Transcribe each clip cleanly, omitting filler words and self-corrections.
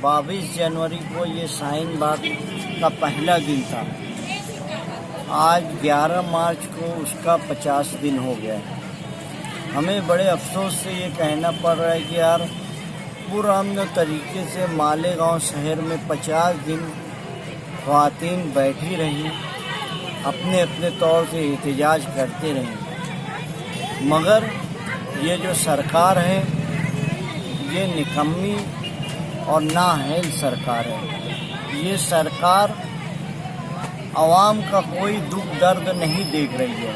22 जनवरी को ये शाहीन बाग का पहला दिन था। आज 11 मार्च को उसका 50 दिन हो गया है। हमें बड़े अफसोस से ये कहना पड़ रहा है कि यार पुरअमन तरीके से मालेगांव शहर में 50 दिन ख़वातीन बैठी रहीं, अपने अपने तौर से एहतजाज करते रहीं, मगर ये जो सरकार है ये निकम्मी और नाअहल सरकार है। ये सरकार आवाम का कोई दुख दर्द नहीं देख रही है।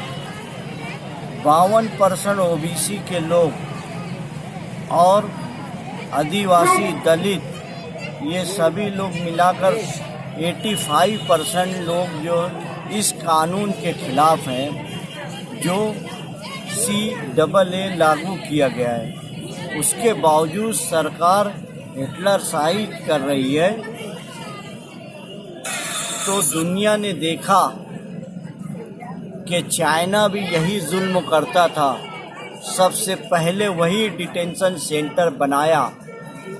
52% ओबीसी के लोग और आदिवासी दलित ये सभी लोग मिलाकर 85% लोग जो इस कानून के खिलाफ हैं जो CAA लागू किया गया है, उसके बावजूद सरकार हिटलरशाही कर रही है। तो दुनिया ने देखा कि चाइना भी यही जुल्म करता था। सबसे पहले वही डिटेंशन सेंटर बनाया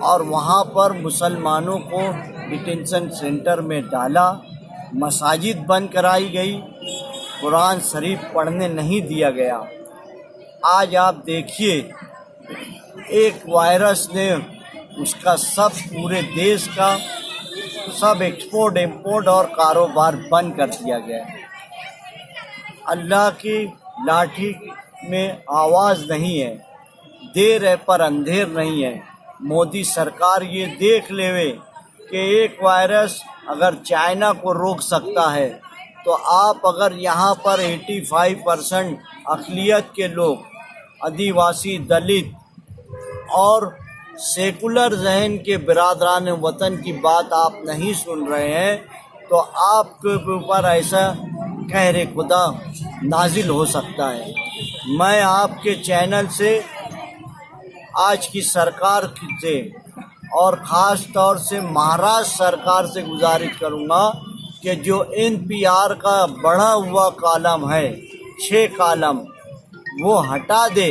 और वहाँ पर मुसलमानों को डिटेंशन सेंटर में डाला, मसाजिद बंद कराई गई, कुरान शरीफ पढ़ने नहीं दिया गया। आज आप देखिए एक वायरस ने उसका सब पूरे देश का सब एक्सपोर्ट इम्पोर्ट और कारोबार बंद कर दिया गया। अल्लाह की लाठी में आवाज़ नहीं है, देर है पर अंधेर नहीं है। मोदी सरकार ये देख लेवे कि एक वायरस अगर चाइना को रोक सकता है तो आप अगर यहाँ पर 85% अक़लियत के लोग, आदिवासी, दलित और सेकुलर जहन के बिरादरान वतन की बात आप नहीं सुन रहे हैं तो आपके ऊपर ऐसा कहर खुदा नाजिल हो सकता है। मैं आपके चैनल से आज की सरकार से और ख़ास तौर से महाराष्ट्र सरकार से गुजारिश करूँगा कि जो NPR का बढ़ा हुआ कॉलम है 6 कॉलम वो हटा दे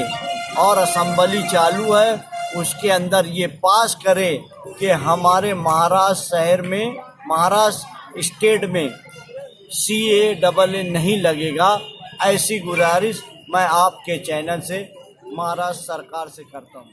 और असेंबली चालू है उसके अंदर ये पास करे कि हमारे महाराष्ट्र शहर में, महाराष्ट्र स्टेट में CAA नहीं लगेगा। ऐसी गुजारिश मैं आपके चैनल से महाराष्ट्र सरकार से करता हूँ।